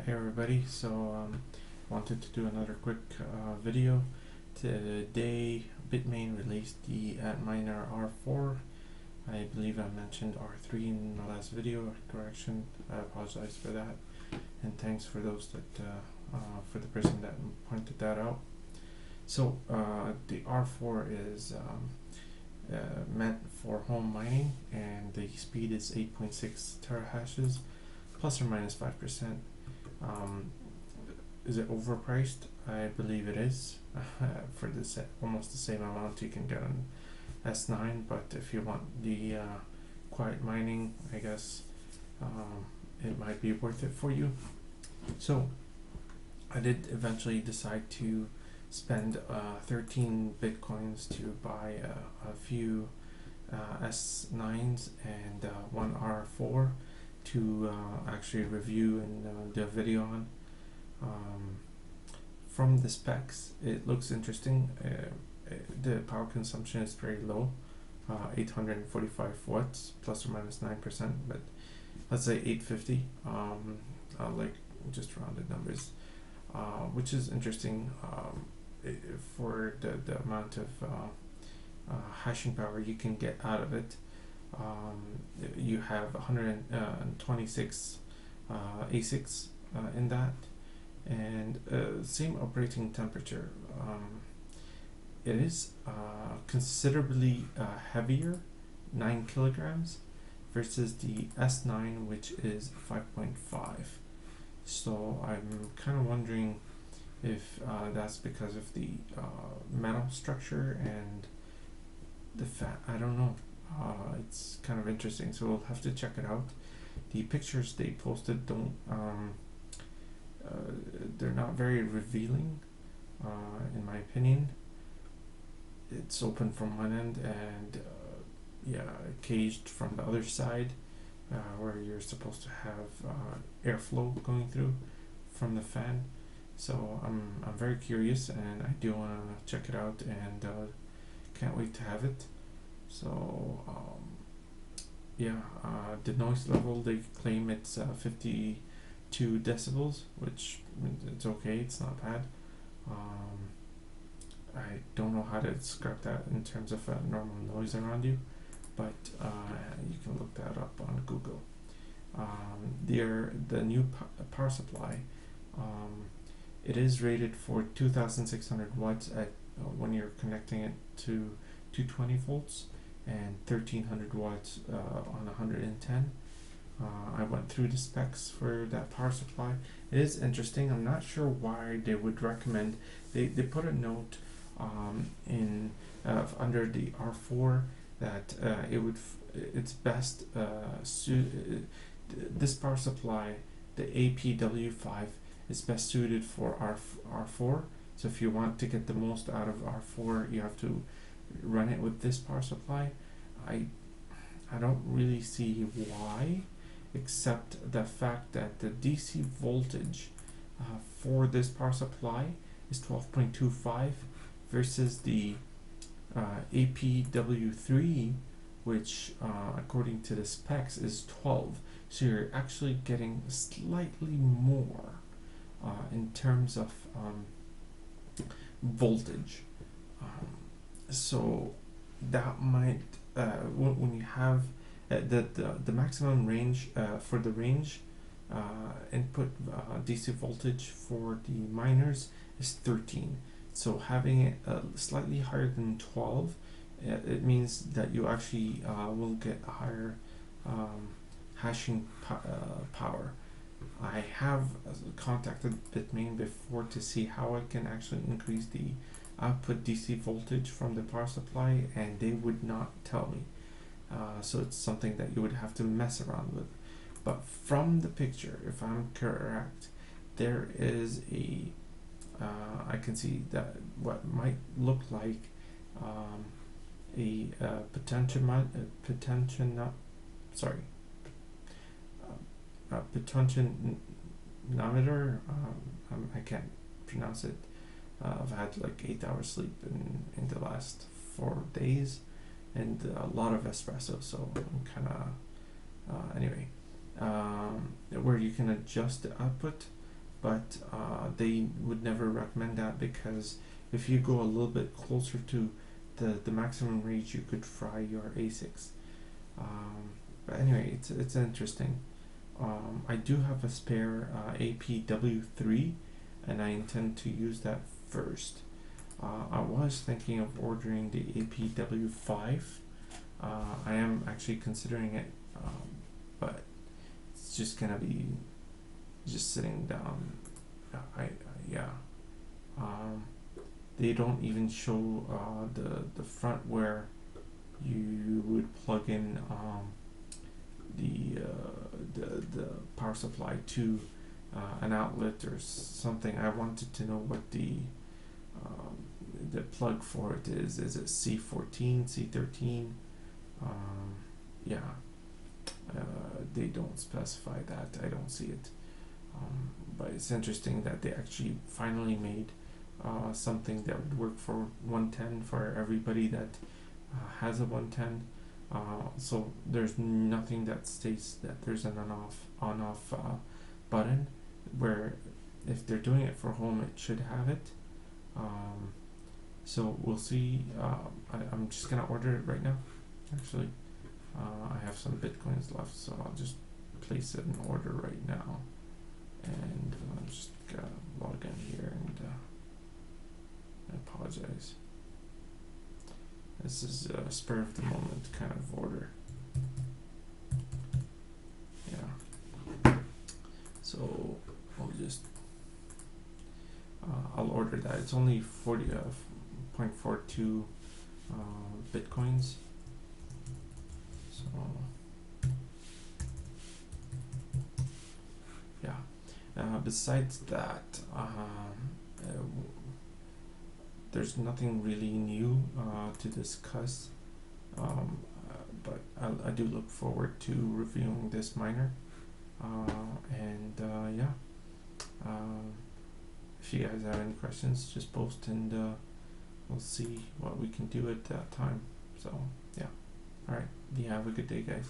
Hey everybody, wanted to do another quick video. Today Bitmain released the Antminer R4. I believe I mentioned R3 in the last video. Correction, I apologize for that, and thanks for those that for the person that pointed that out. So the R4 is meant for home mining, and the speed is 8.6 terahashes plus or minus 5%. Is it overpriced? I believe it is. For almost the same amount you can get on S9, but if you want the quiet mining, I guess it might be worth it for you. So I did eventually decide to spend 13 bitcoins to buy a few S9s and one R4 to actually review and do a video on. From the specs, it looks interesting. The power consumption is very low, 845 watts plus or minus 9%, but let's say 850. Like just rounded numbers, which is interesting for the amount of hashing power you can get out of it. You have 126 ASICs in that, and same operating temperature. It is considerably heavier, 9 kilograms, versus the S9, which is 5.5. So I'm kind of wondering if that's because of the metal structure and the fat. I don't know. It's kind of interesting, so we'll have to check it out. The pictures they posted don't they're not very revealing, in my opinion. It's open from one end and caged from the other side, where you're supposed to have airflow going through from the fan. So I'm very curious, and I do want to check it out, and can't wait to have it. So the noise level, they claim it's 52 decibels, which it's okay, it's not bad. I don't know how to describe that in terms of normal noise around you, but you can look that up on Google. The new power supply, it is rated for 2600 watts at when you're connecting it to 220 volts and 1300 watts on 110. I went through the specs for that power supply. It is interesting. I'm not sure why they would recommend. They put a note in under the R4 that it's best this power supply, the APW5, is best suited for R4. So if you want to get the most out of R4, you have to run it with this power supply. I don't really see why, except the fact that the DC voltage for this power supply is 12.25 versus the APW3, which according to the specs is 12. So you're actually getting slightly more in terms of voltage. So that might when you have the maximum range for the range input DC voltage for the miners is 13. So having it slightly higher than 12, it means that you actually will get a higher hashing power. I have contacted Bitmain before to see how I can actually increase the output DC voltage from the power supply, and they would not tell me. So it's something that you would have to mess around with. But from the picture, if I'm correct, there is a I can see that what might look like a potentiometer. I can't pronounce it. I've had like 8 hours sleep in the last 4 days, and a lot of espresso, so I'm kind of anyway, where you can adjust the output but they would never recommend that, because if you go a little bit closer to the maximum range, you could fry your ASICs. But anyway, it's interesting. I do have a spare APW3, and I intend to use that first. I was thinking of ordering the APW5. I am actually considering it, but it's just gonna be just sitting down. Yeah. They don't even show the front where you would plug in the power supply to an outlet or something. I wanted to know what the plug for it is. Is it C14, C13? Yeah, they don't specify that. I don't see it. But it's interesting that they actually finally made something that would work for 110 for everybody that has a 110. So there's nothing that states that there's an on-off button, where if they're doing it for home, it should have it. So we'll see. I'm just gonna order it right now. Actually, I have some bitcoins left, so I'll just place it in order right now. And I'm just gonna log in here, and I apologize. This is a spur of the moment kind of order. Yeah. So I'll just I'll order that. It's only 40.42 bitcoins. So yeah. Besides that, there's nothing really new to discuss, but I do look forward to reviewing this miner, and yeah, if you guys have any questions, just post, and we'll see what we can do at that time. So yeah, alright, you have a good day, guys.